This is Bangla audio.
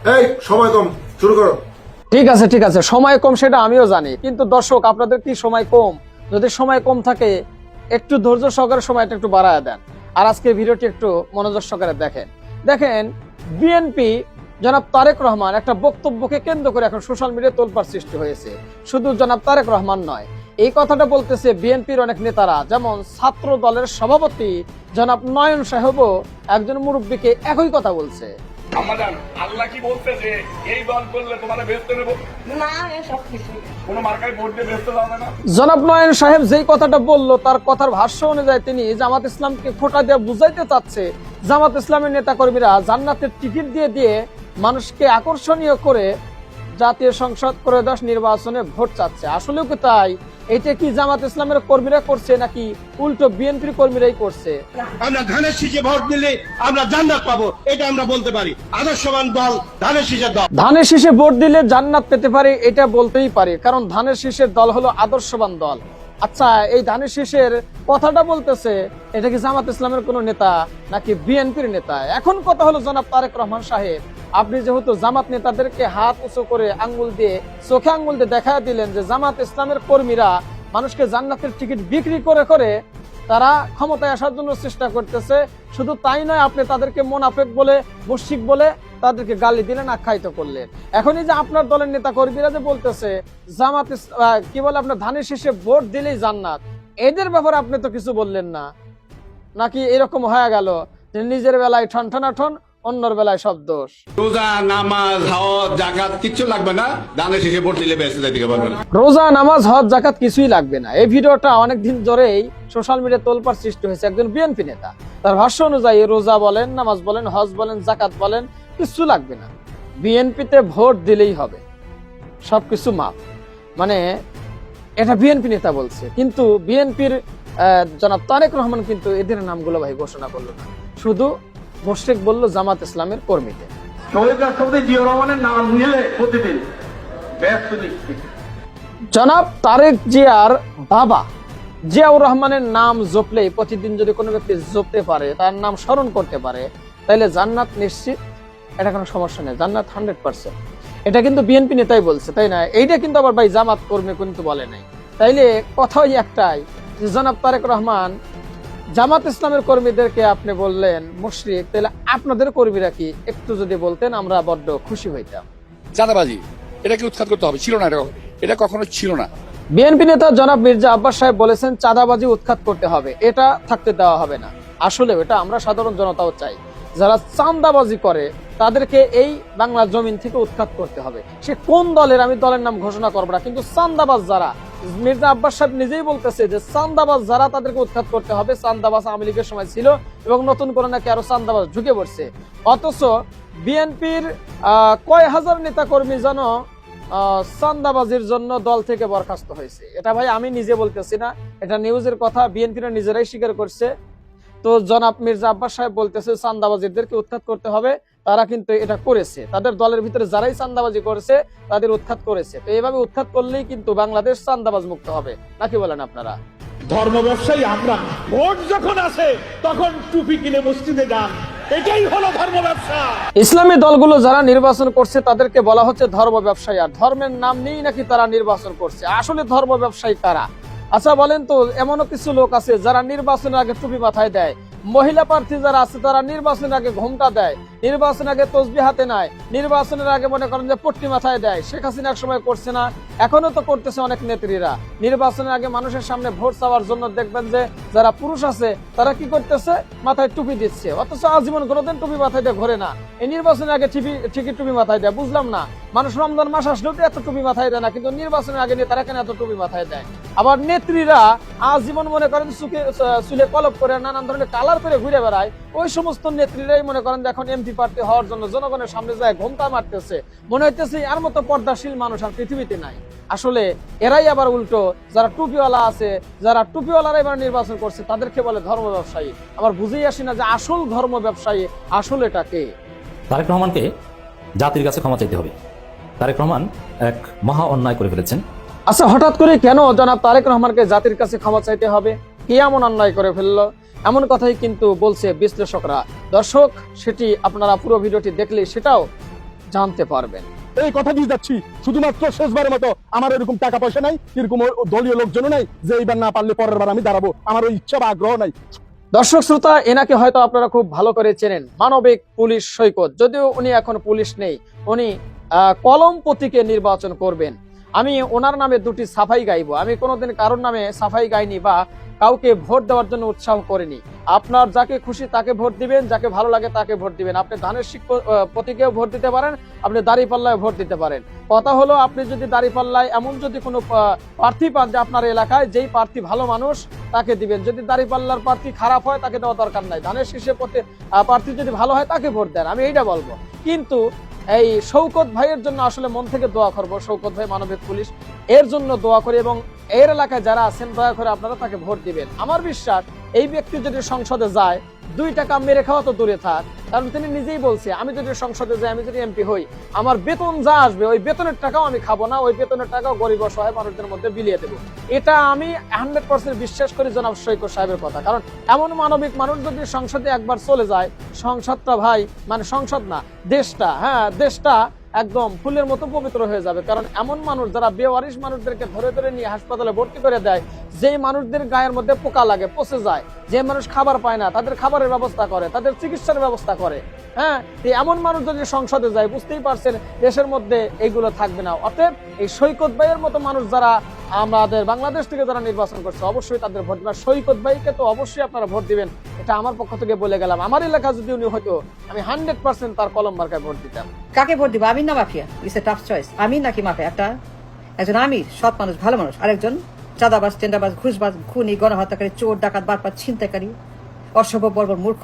এই সময় কম, শুরু করো। ঠিক আছে ঠিক আছে, সময় কম সেটা আমিও জানি, কিন্তু দর্শক আপনাদের কি সময় কম? যদি সময় কম থাকে একটু ধৈর্য সহকারে সময়টা একটু বাড়ায় দেন, আর আজকে ভিডিওটি একটু মনোযোগ সহকারে দেখেন। দেখেন, বিএনপি জনাব তারেক রহমান একটা বক্তব্যকে কেন্দ্র করে এখন সোশ্যাল মিডিয়ায় তোলপাড় সৃষ্টি হয়েছে। শুধু জনাব তারেক রহমান নয়, এই কথাটা বলতেছে বিএনপির অনেক নেতারা, যেমন ছাত্র দলের সভাপতি জনাব নয়ন সাহেবও একজন মুরব্বীকে একই কথা বলছে। আমাদের আল্লাহ কি বলতে যে এই দল করলে তোমাদের বেহেশতে নেব না, এসব কিছু কোনো মার্কায় ভোট দিয়ে বেহেশতে যাবে না। জনাব নয়ন সাহেব যেই কথাটা বললো, তার কথার ভাষ্য অনুযায়ী তিনি জামাত ইসলামকে খোঁটা দিয়ে বুঝাইতে চাচ্ছে জামাত ইসলামের নেতা কর্মীরা জান্নাতের টিকিট দিয়ে দিয়ে মানুষকে আকর্ষণীয় করে জাতীয় সংসদ ত্রয়োদশ নির্বাচনে ভোট চাচ্ছে। আসলেও কি তাই? এটা কি জামাত ইসলামের কর্মীরা করছে নাকি উল্টো বিএনপির কর্মীরাই করছে? আমরা ধানের শীষে ভোট দিলে আমরা জান্নাত পাবো, এটা আমরা বলতে পারি। আদর্শবান দল ধানের শীষের দল। ধানের শীষে ভোট দিলে জান্নাত পেতে পারে, এটা বলতেই পারে, কারণ ধানের শীষের দল হলো আদর্শবান দল। আচ্ছা, এই ধানের শীষের কথাটা বলতেছে এটা কি জামাত ইসলামের কোন নেতা নাকি বিএনপির নেতা? এখন কথা হলো জনাব তারেক রহমান সাহেব, আপনি যেহেতু জামাত নেতাদেরকে হাত উঁচু করে আঙ্গুল দিয়ে চোখে আঙ্গুল দিয়ে দেখা দিলেন যে জামাত ইসলামের কর্মীরা মানুষকে জান্নাতের টিকিট বিক্রি করে করে তারা ক্ষমতায় আসার জন্য চেষ্টা করতেছে। শুধু তাই নয়, আপনি তাদেরকে মোনাফেক বলে, মুশরিক বলে তাদেরকে গালি দিলেন, আখ্যায়িত করলেন। এখনই যে আপনার দলের নেতা কর্মীরা যে বলতেছে জামাত কি বলে আপনার ধানের শীষে ভোট দিলেই জান্নাত, এদের ব্যাপারে আপনি তো কিছু বললেন না, নাকি এরকম হয়ে গেল যে নিজের বেলায় ঠন ঠনাঠন, অন্যর বেলায় সব দোষ? রোজা, নামাজ, হজ, জাকাত কিচ্ছু লাগবে না, ধানের শীষে ভোট দিলে বেঁচে যাইতে পারবেন। রোজা, নামাজ, হজ, জাকাত কিছুই লাগবে না। এই ভিডিওটা অনেকদিন ধরেই সোশ্যাল মিডিয়ায় তোলপাড় সৃষ্টি হয়েছে একজন বিএনপি নেতা। তার ভাষ্য অনুযায়ী রোজা বলেন, নামাজ বলেন, হজ বলেন, জাকাত বলেন, কিছু লাগবে না, বিএনপিতে ভোট দিলেই হবে, সবকিছু মাফ। মানে এটা বিএনপি নেতা বলছে, কিন্তু বিএনপির জনাব তারেক রহমান কিন্তু এদের নামগুলো ভাই ঘোষণা করলো না, শুধু মুশরিক বলল জামাত ইসলামের কর্মীদের। শহীদ রাষ্ট্রপতি জিয়াউর রহমানের নাম নিলে প্রতিদিন ব্যস্ত নিচ্ছে। জনাব তারেক জিয়ার বাবা জিয়াউর রহমানের নাম জপলেই, প্রতিদিন যদি কোনো ব্যক্তি জপতে পারে, তার নাম স্মরণ করতে পারে, তাহলে জান্নাত নিশ্চিত, এটা কোনো সমস্যা নেই, জান্নাত 100%। এটা কিন্তু বিএনপি নেতাই বলছে, তাই না? এইটা কিন্তু আবার ভাই জামাত কর্মী কিন্তু বলে নাই। তাইলে কথাই একটাই যে জনাব তারেক রহমান জামাত ইসলামের কর্মীদেরকে আপনি বললেন মুশরিক, তাহলে আপনাদের কর্মীরা কি একটু যদি বলতেন আমরা বড্ড খুশি হইতাম। চাঁদাবাজি এটাকে উৎখাত করতে হবে, ছিল না, এটা কখনো ছিল না। বিএনপি নেতা জনাব মির্জা আব্বাস সাহেব বলেছেন চাঁদাবাজি উৎখাত করতে হবে, এটা থাকতে দেওয়া হবে না। আসলে এটা আমরা সাধারণ জনতাও চাই, যারা চাঁদাবাজি করে তাদেরকে এই বাংলার জমিন থেকে উৎখাত করতে হবে। সে কোন দলের, আমি দলের নাম ঘোষণা করবো না, কিন্তু চাঁদাবাজ যারা, মির্জা আব্বাস সাহেব নিজেই বলতেছে যে চাঁদাবাজ যারা তাদেরকে উৎখাত করতে হবে। চাঁদাবাজ আওয়ামী লীগের সময় ছিল এবং নতুন করে নাকি আরো চাঁদাবাজ ঢুকে পড়ছে। অথচ বিএনপির কয় হাজার নেতা কর্মী যেন চাঁদাবাজির জন্য দল থেকে বরখাস্ত হয়েছে। এটা ভাই আমি নিজে বলতেছি না, এটা নিউজের কথা, বিএনপিরা নিজেরাই স্বীকার করছে। তো জনাব মির্জা আব্বাস সাহেব বলতেছে চাঁদাবাজিদেরকে উৎখাত করতে হবে, তারা কিন্তু এটা করেছে, তাদের দলের ভিতরে যারাই চাঁদাবাজি করেছে তাদের উৎখাত করেছে। তো এইভাবে উৎখাত করলেই কিন্তু বাংলাদেশ চাঁদাবাজ মুক্ত হবে, নাকি বলেন আপনারা? ধর্ম ব্যবসায়ী আমরা, ভোট যখন আসে তখন টুপি কিনে মসজিদে যান, এটাই হলো ধর্ম ব্যবসা। ইসলামী দলগুলো যারা নির্বাচন করছে তাদেরকে বলা হচ্ছে ধর্ম ব্যবসায়ী, আর ধর্মের নাম নিয়েই নাকি তারা নির্বাচন করছে। আসলে ধর্ম ব্যবসায়ী কারা? আচ্ছা বলেন তো, এমনও কিছু লোক আছে যারা নির্বাচনের আগে টুপি মাথায় দেয়, মহিলা প্রার্থী যারা আছে তারা নির্বাচনের আগে ঘোমটা দেয়, নির্বাচনের আগে তসবিহ হাতে নেয়, নির্বাচনের আগে মনে করেন যে পট্টি মাথায় দেয়। শেখ হাসিনা এক সময় করছে না, এখনো তো করতেছে অনেক নেত্রীরা। নির্বাচনের আগে মানুষের সামনে ভোট চাওয়ার জন্য দেখবেন যে যারা পুরুষ আছে তারা কি করতেছে, মাথায় টুপি দিচ্ছে, অথচ আজীবন কোনোদিন টুপি মাথায় দিয়ে ঘোরে না। এই নির্বাচনের আগে ঠিকই টুপি মাথায় দেয়, বুঝলাম না। মানুষ রমজান মাস আসলেও তো এত টুপি মাথায় দেয় না, কিন্তু নির্বাচনের আগে নেতারা কেন এত টুপি মাথায় দেয়? আবার নেত্রীরা আজীবন মনে করেন চুলে কলপ করে নানান ধরনের কালার করে ঘুরে বেড়ায়। ওই সমস্ত নেত্রীরাই মনে করেন এখন এমপি প্রার্থী হওয়ার জন্য জনগণের সামনে যায় ঘোমটা মারতেছে, মনে হইতেছে আর মতো পর্দাশীল মানুষ আর পৃথিবীতে নাই। আসলে এরাই আবার উল্টো, যারা টুপিওয়ালা আছে, যারা টুপিওয়ালারা এবার নির্বাচন করছে তাদেরকে বলে ধর্ম ব্যবসায়ী। আবার বুঝেই আসি না যে আসল ধর্ম ব্যবসায়ী আসলে এটা কে? তারেক রহমানকে জাতির কাছে ক্ষমা চাইতে হবে। তারেক রহমান এক মহা অন্যায় করে ফেলেছেন। আচ্ছা, হঠাৎ করে কেন জনাব তারেক রহমানকে জাতির কাছে ক্ষমা চাইতে হবে? কি এমন অন্যায় করে ফেললো? এমন কথাই কিন্তু বলছে বিশ্লেষকরা। দর্শক, সেটি আপনারা পুরো ভিডিওটি দেখলে সেটাও জানতে পারবেন। এই কথা দিয়ে যাচ্ছি, শুধুমাত্র শেষবারের মতো আমার এরকম টাকা পয়সা নাই, এরকম দলীয় লোকজনও নাই যে এইবার না পারলে পরের বার আমি দাঁড়াবো, আমার ওই ইচ্ছা বা আগ্রহ নাই। দর্শক শ্রোতা, এনাকে হয়তো আপনারা খুব ভালো করে চেনেন, মানবিক পুলিশ সৈকত। যদিও উনি এখন পুলিশ নেই, উনি কলম প্রতীকে নির্বাচন করবেন। আমি ওনার নামে দুটি সাফাই গাইবো। আমি কোনোদিন কারোর নামে সাফাই গাইনি বা কাউকে ভোট দেওয়ার জন্য উৎসাহ করিনি। আপনার যাকে খুশি তাকে ভোট দিবেন, যাকে ভালো লাগে তাকে ভোট দিবেন। আপনি ধানের প্রতীকেও ভোট দিতে পারেন, আপনি দাঁড়িপাল্লায় ভোট দিতে পারেন। কথা হলো, আপনি যদি দাঁড়িপাল্লায় এমন যদি কোনো প্রার্থী পান যে আপনার এলাকায় যেই প্রার্থী ভালো মানুষ, তাকে দিবেন। যদি দাঁড়িপাল্লার প্রার্থী খারাপ হয় তাকে দেওয়া দরকার নাই। ধানের শীষে প্রার্থী যদি ভালো হয় তাকে ভোট দেন, আমি এইটা বলবো। কিন্তু এই শওকত ভাইয়ের জন্য আসলে মন থেকে দোয়া করবো। শওকত ভাই মানবিক পুলিশ, এর জন্য দোয়া করি এবং এর এলাকায় যারা আছেন দয়া করে আপনারা তাকে ভোট দিবেন। আমার বিশ্বাস এই ব্যক্তি যদি সংসদে যায়, 2 টাকা মেরে খাওয়া তো দূরে থাক, কারণ তিনি নিজেই বলছে আমি যদি সংসদে যাই, আমি যদি এমপি হই, আমার বেতন যা আসবে ওই বেতনের টাকাও আমি খাবো না, ওই বেতনের টাকাও গরিব অসহায় মানুষদের মধ্যে বিলিয়ে দেবো। এটা আমি 100% বিশ্বাস করি জনাব শওকত সাহেবের কথা। কারণ এমন মানবিক মানুষ যদি সংসদে একবার চলে যায়, সংসদটা ভাই, মানে সংসদ না, দেশটা, হ্যাঁ দেশটা একদম ফুলের মতো পবিত্র হয়ে যাবে। কারণ এমন মানুষ যারা বেওয়ারিশ মানুষদেরকে ধরে ধরে নিয়ে হাসপাতালে ভর্তি করে দেয়, যে মানুষদের গায়ের মধ্যে পোকা লাগে, পচে যায়, যে মানুষ খাবার পায় না তাদের খাবারের ব্যবস্থা করে, তাদের চিকিৎসার ব্যবস্থা করে, হ্যাঁ, এমন মানুষ যদি সংসদে যায়, বুঝতেই পারছেন দেশের মধ্যে এইগুলো থাকবে না। অতএব এই শওকত ভাইয়ের মতো মানুষ যারা আমাদের বাংলাদেশ থেকে যারা নির্বাচন করছে, অবশ্যই তাদের ভোট দিবেন। শওকত ভাইকে তো অবশ্যই আপনারা ভোট দিবেন, এটা আমার পক্ষ থেকে বলে গেলাম। আমার এলাকা যদি উনি হতো, আমি 100% তার কলম মার্কায় ভোট দিতাম। কাকে ভোট দিব, আমিন না mafia? It's a tough choice. Amin নাকি মাফিয়া? একজন আমির, সৎ মানুষ, ভালো মানুষ, আরেকজন চাঁদাবাজ, টেন্ডারবাজ, ঘুষবাজ, খুনি, গণহত্যাকারী, চোর, ডাকাত, বাটপার, ছিনতাইকারী, অসভ্য, বর্বর, মূর্খ।